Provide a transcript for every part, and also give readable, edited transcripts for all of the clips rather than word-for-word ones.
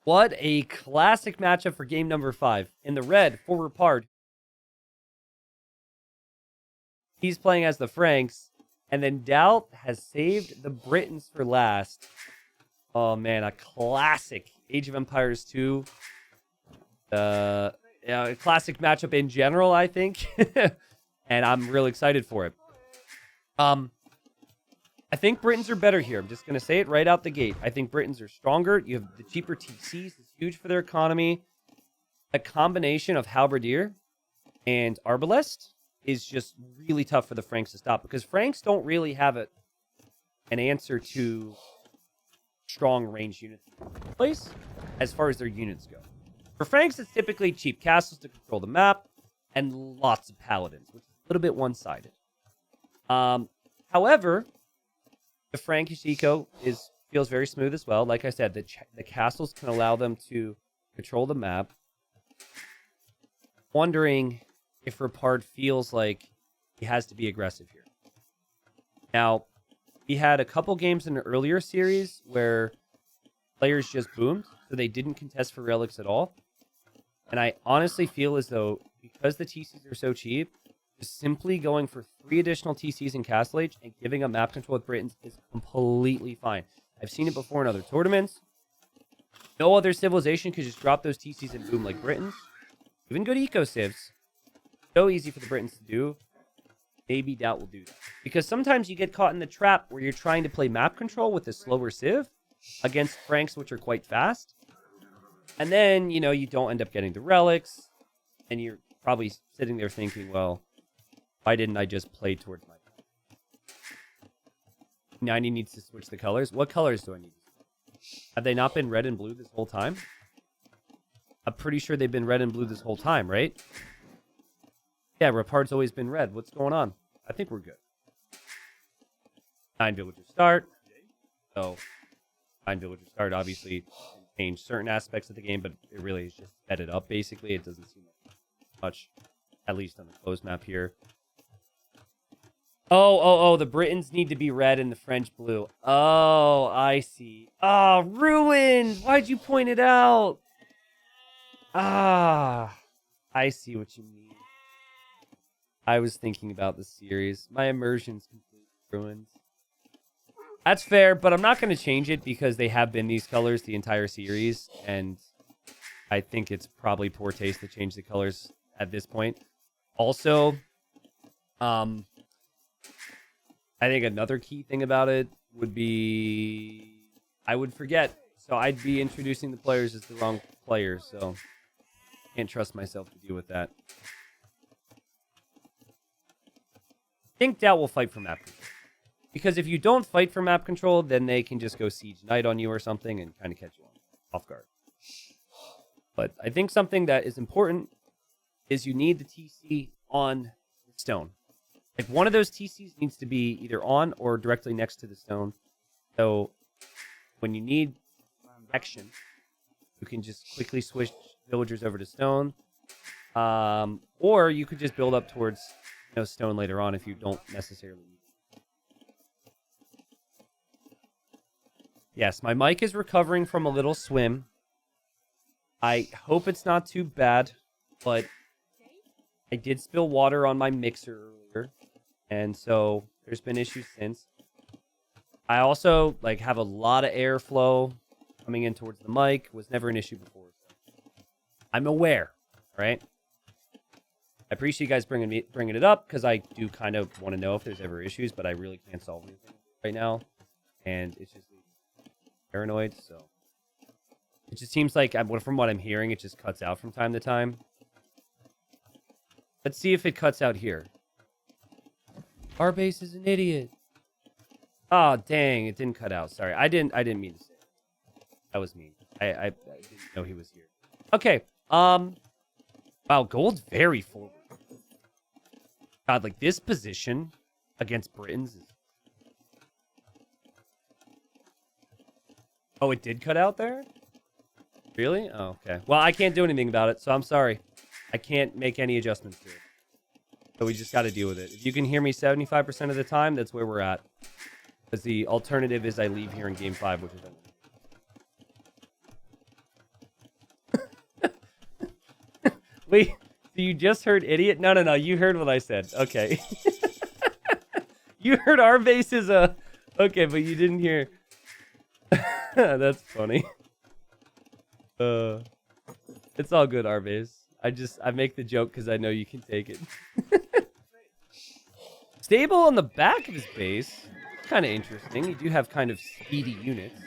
What a classic matchup for game number 5. In the red, for Rapard, he's playing as the Franks, and then Doubt has saved the Britons for last. Oh man, a classic Age of Empires 2. A classic matchup in general, I think. And I'm real excited for it. I think Britons are better here. I'm just going to say it right out the gate. I think Britons are stronger. You have the cheaper TCs. It's huge for their economy. A combination of Halberdier and Arbalest is just really tough for the Franks to stop, because Franks don't really have an answer to strong range units in place as far as their units go. For Franks, it's typically cheap castles to control the map and lots of paladins, which is a little bit one-sided. However, the Frankish eco feels very smooth as well. Like I said, the castles can allow them to control the map. Wondering if Rapard feels like he has to be aggressive here. Now, he had a couple games in the earlier series where players just boomed, so they didn't contest for relics at all. And I honestly feel as though, because the TCs are so cheap, just simply going for 3 additional TCs in Castle Age and giving up map control with Britons is completely fine. I've seen it before in other tournaments. No other civilization could just drop those TCs and boom like Britons. Even good eco civs. So easy for the Britons to do. Maybe Doubt will do that. Because sometimes you get caught in the trap where you're trying to play map control with a slower civ against Franks, which are quite fast. And then, you don't end up getting the relics. And you're probably sitting there thinking, well, why didn't I just play towards my... 90 needs to switch the colors. What colors do I need? Have they not been red and blue this whole time? I'm pretty sure they've been red and blue this whole time, right? Yeah, Rapard's always been red. What's going on? I think we're good. 9 villagers start. So, 9 villagers start obviously change certain aspects of the game, but it really is just set it up, basically. It doesn't seem like much, at least on the closed map here. Oh, the Britons need to be red and the French blue. Oh, I see. Oh, ruined! Why'd you point it out? Ah, I see what you mean. I was thinking about the series. My immersion's completely ruined. That's fair, but I'm not going to change it because they have been these colors the entire series, and I think it's probably poor taste to change the colors at this point. Also, I think another key thing about it would be I would forget. So I'd be introducing the players as the wrong players, so can't trust myself to deal with that. I think Doubt will fight for map control. Because if you don't fight for map control, then they can just go Siege Knight on you or something and kind of catch you off guard. But I think something that is important is you need the TC on the stone. Like, one of those TCs needs to be either on or directly next to the stone. So when you need action, you can just quickly switch villagers over to stone. Or you could just build up towards stone later on if you don't necessarily need it. Yes, my mic is recovering from a little swim. I hope it's not too bad, but I did spill water on my mixer earlier, and so there's been issues since. I also have a lot of airflow coming in towards the mic. Was never an issue before. So I'm aware, right? I appreciate you guys bringing it up, because I do kind of want to know if there's ever issues, but I really can't solve anything right now, and it's just paranoid. So it just seems like, from what I'm hearing, it just cuts out from time to time. Let's see if it cuts out here. Our base is an idiot. Oh, dang, it didn't cut out. Sorry, I didn't mean to say it. That was mean. I didn't know he was here. Okay. Wow, gold's very forward. God, this position against Britons is... Oh, it did cut out there? Really? Oh, okay. Well, I can't do anything about it, so I'm sorry. I can't make any adjustments to it. So we just got to deal with it. If you can hear me 75% of the time, that's where we're at. Because the alternative is I leave here in Game 5, which is... Wait, so you just heard idiot? No. You heard what I said. Okay. You heard our base is a... Okay, but you didn't hear... That's funny. It's all good, our base. I make the joke because I know you can take it. Stable on the back of his base. Kind of interesting. You do have kind of speedy units.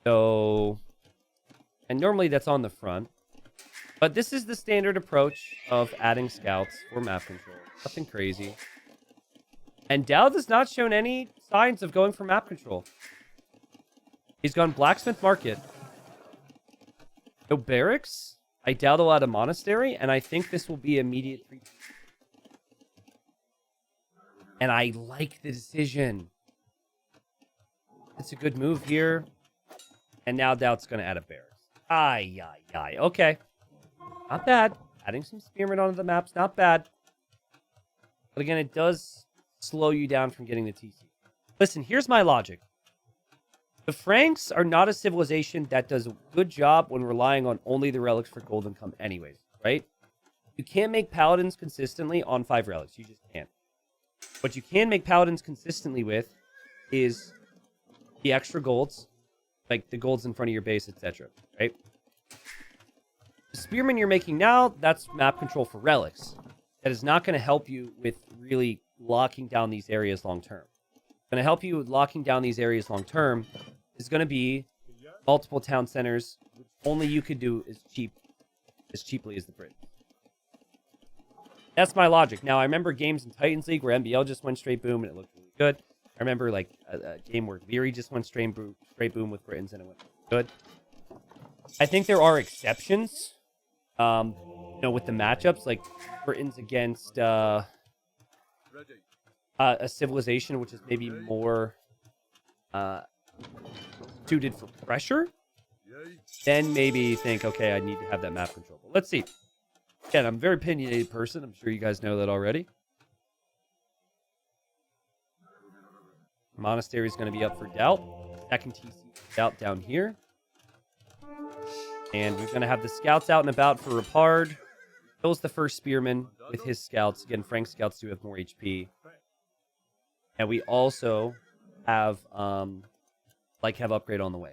So... And normally that's on the front. But this is the standard approach of adding scouts for map control. Nothing crazy. And Dowd has not shown any signs of going for map control. He's gone Blacksmith Market. No barracks. I doubt he'll add a monastery, and I think this will be immediate retreat. And I like the decision. It's a good move here. And now Dowd's going to add a barracks. Ay. Okay. Not bad. Adding some spearmen onto the map's not bad. But again, it does slow you down from getting the TC. Listen, here's my logic. The Franks are not a civilization that does a good job when relying on only the relics for gold income anyways, right? You can't make paladins consistently on 5 relics. You just can't. What you can make paladins consistently with is the extra golds, like the golds in front of your base, etc., right? The spearmen you're making now, that's map control for relics. That is not going to help you with really locking down these areas long term. Going to help you with locking down these areas long term is going to be multiple town centers, which only you could do as cheaply as the Brit. That's my logic. Now, I remember games in Titans League where MBL just went straight boom and it looked really good. I remember like a game where Leary just went straight boom with Britons and it went good. I think there are exceptions, with the matchups, like Britons against a civilization which is maybe more suited for pressure. Then maybe think, okay, I need to have that map control. But let's see. Again, I'm a very opinionated person. I'm sure you guys know that already. Monastery is going to be up for doubt. Second TC doubt down here. And we're going to have the scouts out and about for Rapard. Kills the first spearman with his scouts. Again, Frank's scouts do have more HP. And we also have upgrade on the way.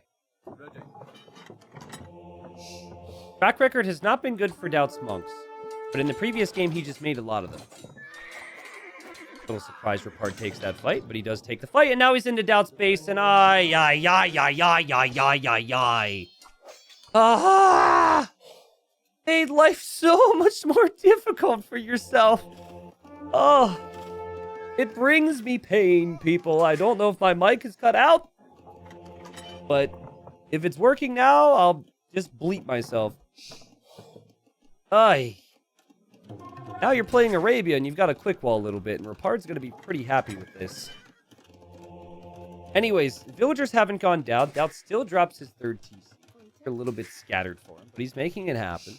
Track record has not been good for Doubt's monks, but in the previous game, he just made a lot of them. Little surprise Rapard takes that fight, but he does take the fight, and now he's into Doubt's base, and made life so much more difficult for yourself. Oh, it brings me pain, people. I don't know if my mic is cut out, but if it's working now, I'll just bleep myself. Ay. Now you're playing Arabia, and you've got a quick wall a little bit, and Rapard's going to be pretty happy with this. Anyways, villagers haven't gone down. Doubt still drops his third TC. They're a little bit scattered for him, but he's making it happen.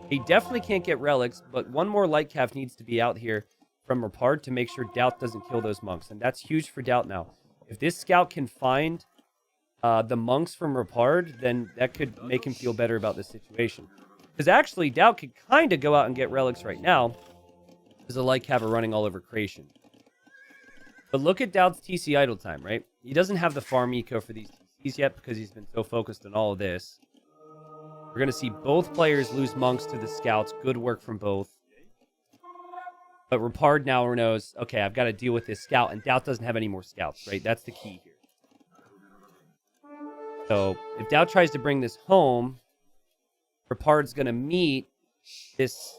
He definitely can't get relics, but one more light cav needs to be out here from Rapard to make sure Doubt doesn't kill those monks, and that's huge for Doubt now. If this scout can find the monks from Rapard, then that could make him feel better about the situation. Because actually, Doubt could kind of go out and get relics right now. There's a light cav running all over Creation. But look at Doubt's TC idle time, right? He doesn't have the farm eco for these TCs yet because he's been so focused on all of this. We're going to see both players lose monks to the scouts. Good work from both. But Rapard now knows, okay, I've got to deal with this scout, and Doubt doesn't have any more scouts, right? That's the key here. So if Doubt tries to bring this home, Rapard's going to meet this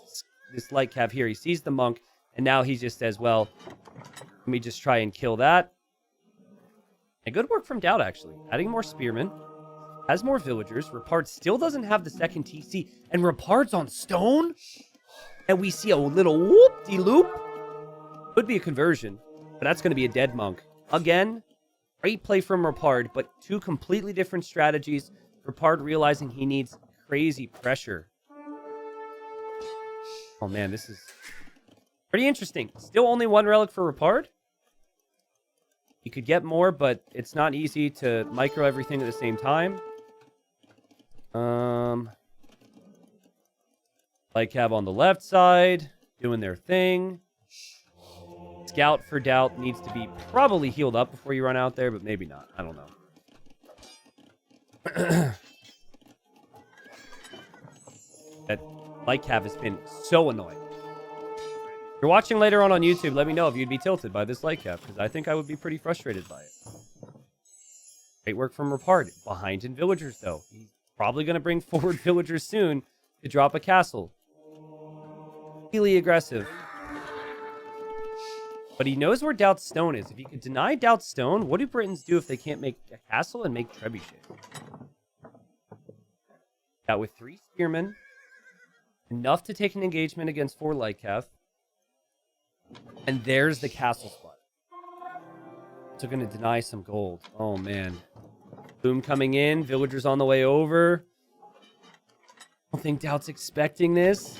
light cav here. He sees the monk, and now he just says, well, let me just try and kill that. And good work from Doubt, actually. Adding more spearmen. Has more villagers. Rapard still doesn't have the second TC. And Rapard's on stone? And we see a little whoop-de-loop. Could be a conversion, but that's going to be a dead monk. Again, great play from Rapard, but two completely different strategies. Rapard realizing he needs crazy pressure. Oh man, this is pretty interesting. Still only one relic for Rapard. You could get more, but it's not easy to micro everything at the same time. Lycav on the left side, doing their thing. Scout for Doubt needs to be probably healed up before you run out there, but maybe not. I don't know. That Lycav has been so annoying. If you're watching later on YouTube, let me know if you'd be tilted by this Lycav, because I think I would be pretty frustrated by it. Great work from Rapard. Behind in villagers, though. He's probably going to bring forward villagers soon to drop a castle. Really aggressive. But he knows where Doubt's stone is. If he could deny Doubt's stone, what do Britons do if they can't make a castle and make trebuchet? Doubt with 3 spearmen. Enough to take an engagement against 4 Lycav. And there's the castle spot. So going to deny some gold. Oh, man. Boom coming in. Villagers on the way over. I don't think Doubt's expecting this.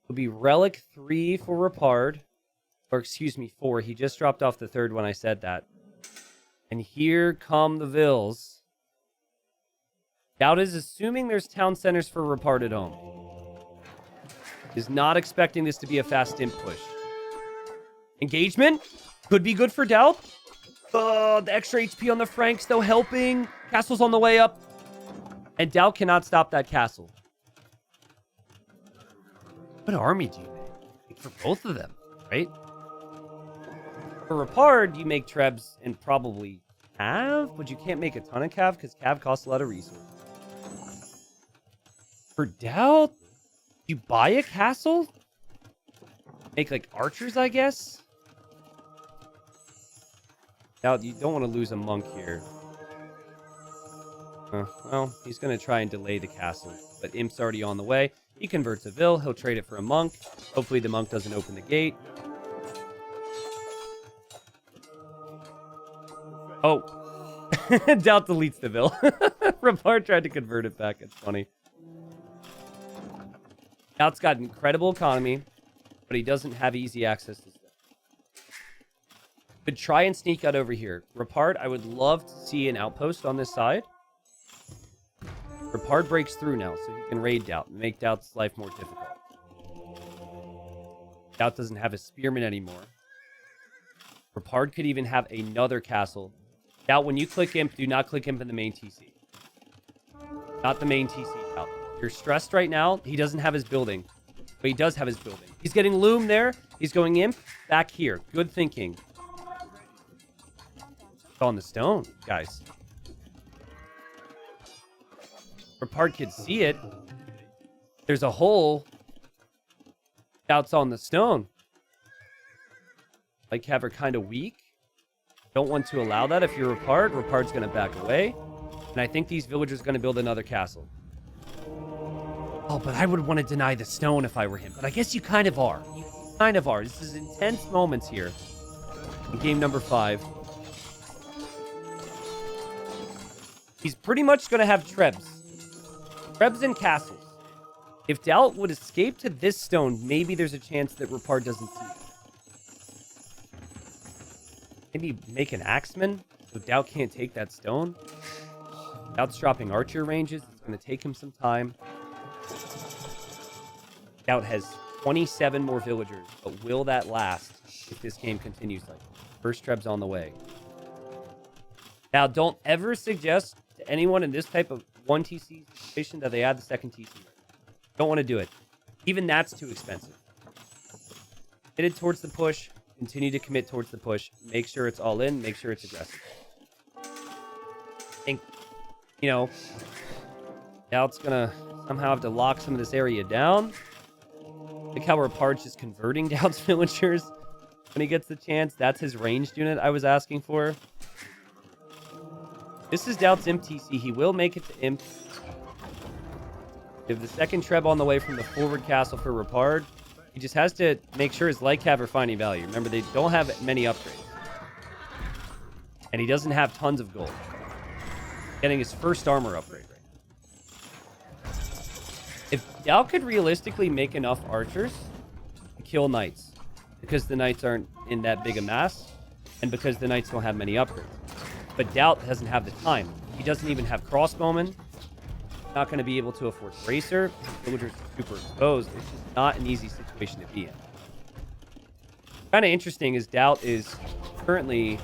It'll be Relic 3 for Rapard. Or excuse me, 4. He just dropped off the 3rd when I said that. And here come the Vills. Doubt is assuming there's town centers for Rapard at home. Is not expecting this to be a fast imp push. Engagement? Could be good for Doubt. The extra HP on the Franks, though, helping. Castle's on the way up. And Doubt cannot stop that castle. What army do you make? For both of them, right? For Rapard, you make Trebs and probably Cav, but you can't make a ton of Cav because Cav costs a lot of resources. For Doubt, you buy a castle? Make like archers, I guess? Doubt, you don't want to lose a monk here. Well, he's going to try and delay the castle, but Imp's already on the way. He converts a Vill. He'll trade it for a monk. Hopefully the monk doesn't open the gate. Oh. Doubt deletes the Vill. Rapard tried to convert it back. It's funny. Doubt's got incredible economy, but he doesn't have easy access to stuff. Could try and sneak out over here. Rapard, I would love to see an outpost on this side. Rapard breaks through now, so he can raid Doubt and make Doubt's life more difficult. Doubt doesn't have a spearman anymore. Rapard could even have another castle. Doubt, when you click Imp, do not click Imp in the main TC. Not the main TC, Doubt. You're stressed right now. He doesn't have his building. But he does have his building. He's getting Loom there. He's going Imp back here. Good thinking. It's on the stone, guys. Rapard could see it. There's a hole. Doubt's on the stone. Lycav are kind of weak. Don't want to allow that. If you're Rapard, Rapard's going to back away. And I think these villagers are going to build another castle. Oh, but I would want to deny the stone if I were him. But I guess you kind of are. You kind of are. This is intense moments here. In game number 5. He's pretty much going to have Trebs. Trebs and castles. If Doubt would escape to this stone, maybe there's a chance that Rapard doesn't see it. Maybe make an axeman so Doubt can't take that stone. Doubt's dropping archer ranges. It's going to take him some time. Doubt has 27 more villagers, but will that last if this game continues like this? First Treb's on the way. Now, don't ever suggest to anyone in this type of 1 TC situation that they add the second TC. Don't want to do it. Even that's too expensive. Committed towards the push. Continue to commit towards the push. Make sure it's all in. Make sure it's aggressive. I think, Doubt's going to somehow have to lock some of this area down. Look how Rapard's just converting Doubt's villagers when he gets the chance. That's his ranged unit I was asking for. This is Doubt's Imp TC. He will make it to Imp. Give the second Treb on the way from the forward castle for Rapard. He just has to make sure his Lycav are finding value. Remember, they don't have many upgrades. And he doesn't have tons of gold. Getting his first armor upgrade right now. If Doubt could realistically make enough archers to kill knights, because the knights aren't in that big a mass, and because the knights don't have many upgrades. But Doubt doesn't have the time. He doesn't even have crossbowmen. not going to be able to afford Bracer. Villagers are super exposed. It's just not an easy situation to be in. Kind of interesting is Doubt is currently,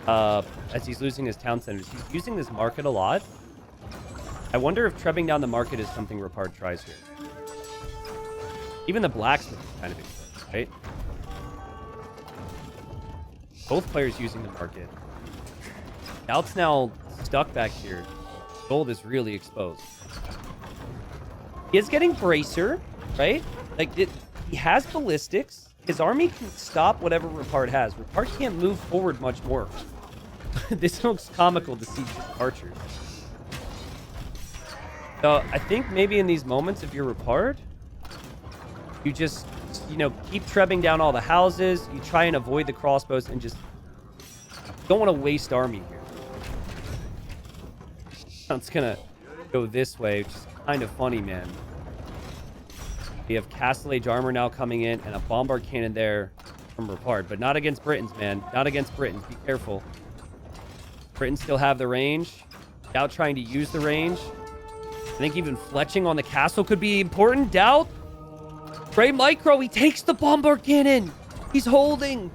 as he's losing his town centers, he's using this market a lot. I wonder if trebbing down the market is something Rapard tries here. Even the blacksmith is kind of exposed, right? Both players using the market. Doubt's now stuck back here. Gold is really exposed. He is getting Bracer, right? Like, he has ballistics. His army can stop whatever Rapard has. Rapard can't move forward much more. This looks comical to see just archers. So I think maybe in these moments, if you're Rapard, you just, you know, keep trebbing down all the houses. You try and avoid the crossbows and just don't want to waste army here. It's gonna go this way, which is kind of funny, man. We have Castle Age armor now coming in and a bombard cannon there from Rapard, but not against Britons, man. Not against Britons. Be careful. Britons still have the range. Doubt trying to use the range. I think even fletching on the castle could be important. Doubt. Great micro. He takes the bombard cannon. He's holding.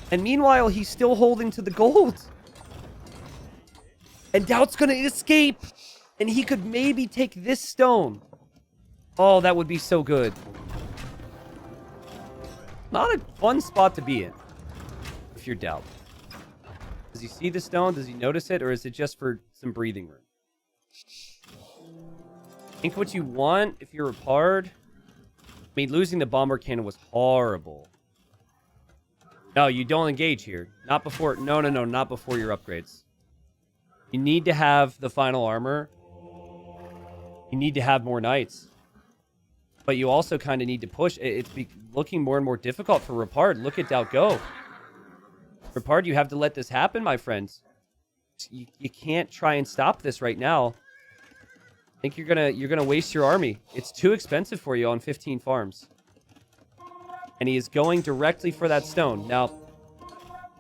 And meanwhile, he's still holding to the gold. And Doubt's going to escape. And he could maybe take this stone. Oh, that would be so good. Not a fun spot to be in. If you're Doubt. Does he see the stone? Does he notice it? Or is it just for some breathing room? I think what you want if you're Rapard... I mean, losing the bomber cannon was horrible. No, you don't engage here. Not before... No, not before your upgrades. You need to have the final armor. You need to have more knights. But you also kind of need to push. It's looking more and more difficult for Rapard. Look at Doubt go. Rapard, you have to let this happen, my friends. You can't try and stop this right now. I think you're gonna waste your army. It's too expensive for you on 15 farms. And he is going directly for that stone. Now,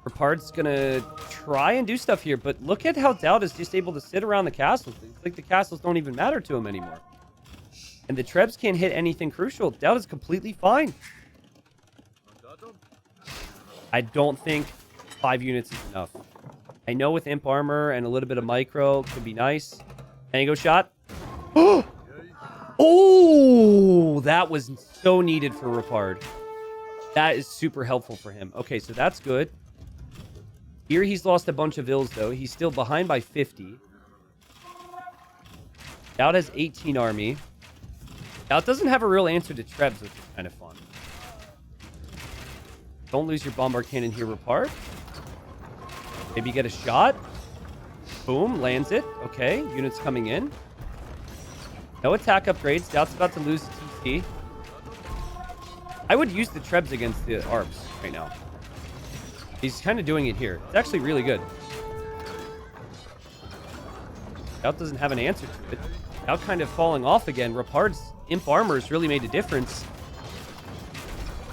Rapard's gonna try and do stuff here, but look at how Doubt is just able to sit around the castles. It's like the castles don't even matter to him anymore. And the Trebs can't hit anything crucial. Doubt is completely fine. I don't think 5 units is enough. I know with imp armor and a little bit of micro could be nice. Tango shot. Oh, that was so needed for Rapard. That is super helpful for him. Okay, so that's good. Here he's lost a bunch of ills, though. He's still behind by 50. Doubt has 18 army. Doubt doesn't have a real answer to Trebs, which is kind of fun. Don't lose your bombard cannon here, Rapard. Maybe get a shot. Boom, lands it. Okay, units coming in. No attack upgrades. Doubt's about to lose the TC. I would use the Trebs against the ARBs right now. He's kind of doing it here. It's actually really good. Doubt doesn't have an answer to it. Doubt kind of falling off again. Rapard's imp armor has really made a difference.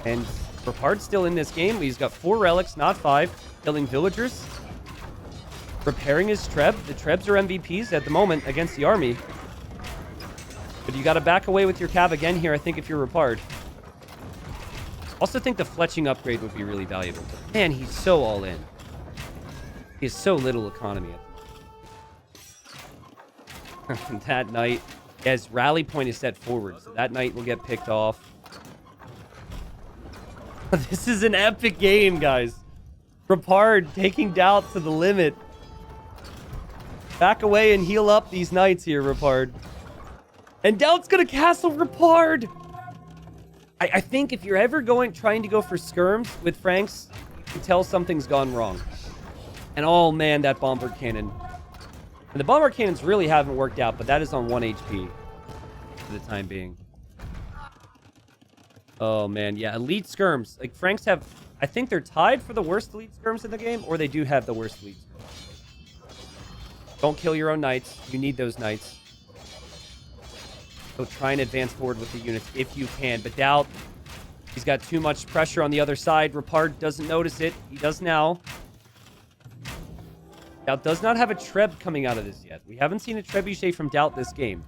And Rapard's still in this game. He's got 4 relics, not 5. Killing villagers. Repairing his Treb. The Trebs are MVPs at the moment against the army. But you got to back away with your cav again here, I think, if you're Rapard. Also think the fletching upgrade would be really valuable. But man, he's so all in. He has so little economy. That knight, his rally point is set forward, so that knight will get picked off. This is an epic game, guys. Rapard taking Doubt to the limit. Back away and heal up these knights here, Rapard. And Doubt's gonna castle Rapard. I think if you're ever trying to go for skirms with Franks, you can tell something's gone wrong. And oh man, that bombard cannon. And the bombard cannons really haven't worked out, but that is on 1 HP for the time being. Oh man, yeah, elite skirms. Like Franks have, I think they're tied for the worst elite skirms in the game, or they do have the worst elite skirms. Don't kill your own knights. You need those knights. So try and advance forward with the units if you can. But Doubt, he's got too much pressure on the other side. Rapard doesn't notice it. He does now. Doubt does not have a Treb coming out of this yet. We haven't seen a Trebuchet from Doubt this game.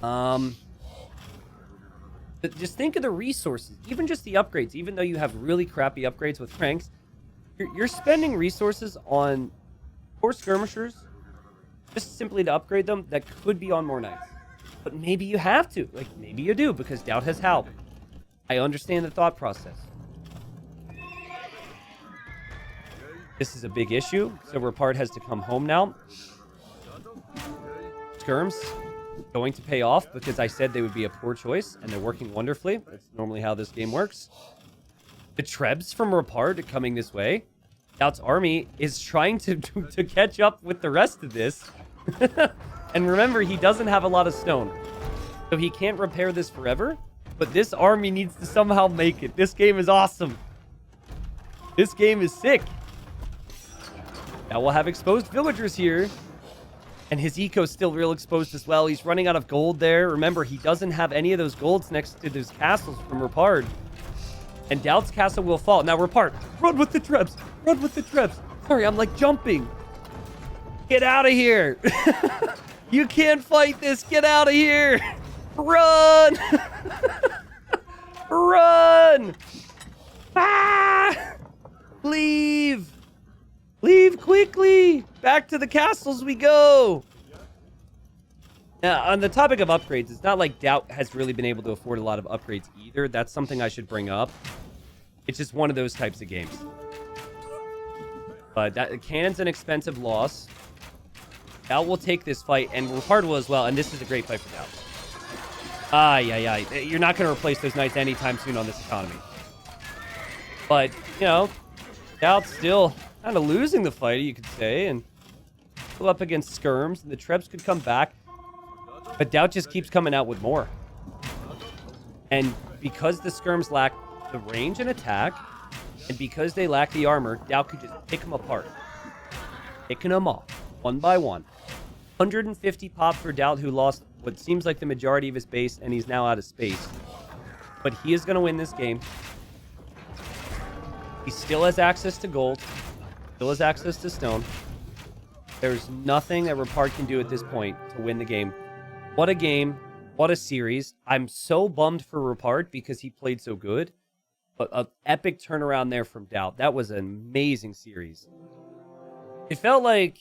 But just think of the resources, even just the upgrades. Even though you have really crappy upgrades with ranks, you're spending resources on poor skirmishers just simply to upgrade them that could be on more knights. But maybe you have to. Like, maybe you do, because Doubt has help. I understand the thought process. This is a big issue, so Rapard has to come home now. Skirms going to pay off because I said they would be a poor choice, and they're working wonderfully. That's normally how this game works. The Trebs from Rapard coming this way. Doubt's army is trying to catch up with the rest of this. And remember, he doesn't have a lot of stone. So he can't repair this forever. But this army needs to somehow make it. This game is awesome. This game is sick. Now we'll have exposed villagers here. And his eco's still real exposed as well. He's running out of gold there. Remember, he doesn't have any of those golds next to those castles from Rapard. And Doubt's castle will fall. Now, Rapard, run with the Trebs. Run with the Trebs. Sorry, I'm like jumping. Get out of here. You can't fight this. Get out of here. Run. Run. Ah! Leave. Leave quickly. Back to the castles we go. Now, on the topic of upgrades, it's not like Doubt has really been able to afford a lot of upgrades either. That's something I should bring up. It's just one of those types of games. But Cannon's an expensive loss. Doubt will take this fight, and Rapard will as well, and this is a great fight for Doubt. You're not going to replace those knights anytime soon on this economy. But, you know, Doubt's still kind of losing the fight, you could say, and still up against Skirms, and the Trebs could come back. But Doubt just keeps coming out with more. And because the Skirms lack the range and attack, and because they lack the armor, Doubt could just pick them apart. Picking them off, one by one. 150 pop for Doubt, who lost what seems like the majority of his base, and he's now out of space. But he is going to win this game. He still has access to gold. Still has access to stone. There's nothing that Rapard can do at this point to win the game. What a game. What a series. I'm so bummed for Rapard because he played so good. But an epic turnaround there from Doubt. That was an amazing series. It felt like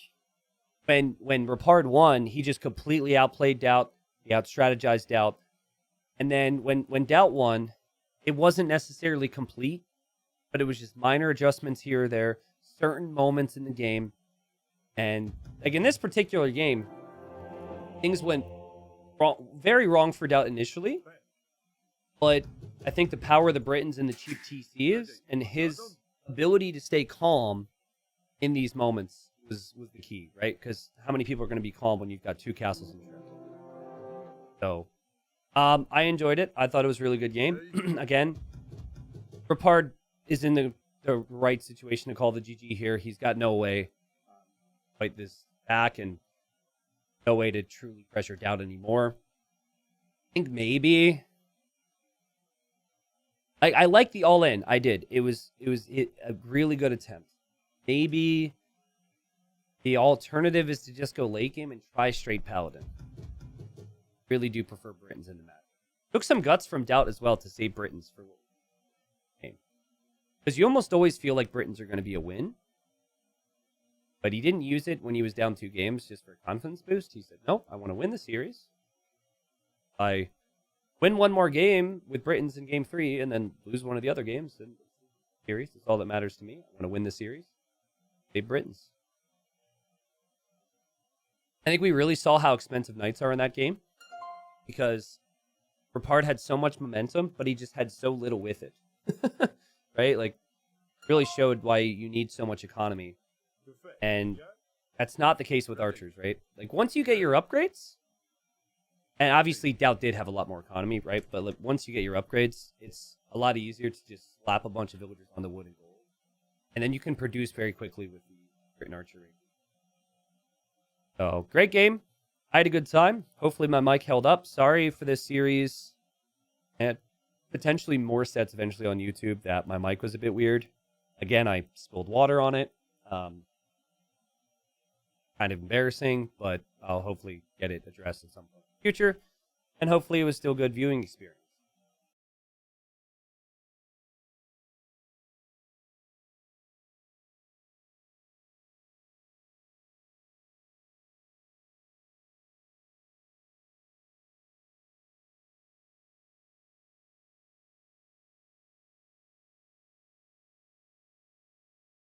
when Rapard won, he just completely outplayed Doubt. He out-strategized Doubt. And then when Doubt won, it wasn't necessarily complete, but it was just minor adjustments here or there, certain moments in the game. And like in this particular game, things went wrong, very wrong for Doubt initially. But I think the power of the Britons and the cheap TCs and his ability to stay calm in these moments was the key, right? Because how many people are going to be calm when you've got two castles in the trip? So, I enjoyed it. I thought it was a really good game. Again, Rapard is in the right situation to call the GG here. He's got no way to fight this back and no way to truly pressure Doubt anymore. I think maybe I like the all-in. I did. It was a really good attempt. Maybe the alternative is to just go late game and try straight Paladin. Really do prefer Britons in the match. Took some guts from Doubt as well to save Britons for game. Because you almost always feel like Britons are going to be a win. But he didn't use it when he was down 2 games just for a confidence boost. He said, no, I want to win the series. I win one more game with Britons in game 3 and then lose one of the other games in the series. That's all that matters to me. I want to win the series. Save Britons. I think we really saw how expensive knights are in that game. Because Rapard had so much momentum, but he just had so little with it. Right? Like, really showed why you need so much economy. And that's not the case with archers, right? Like, once you get your upgrades, and obviously Doubt did have a lot more economy, right? But like, once you get your upgrades, it's a lot easier to just slap a bunch of villagers on the wood and gold. And then you can produce very quickly with the Britain archery. So, great game. I had a good time. Hopefully my mic held up. Sorry for this series. And potentially more sets eventually on YouTube that my mic was a bit weird. Again, I spilled water on it. kind of embarrassing, but I'll hopefully get it addressed at some point in the future. And hopefully it was still good viewing experience.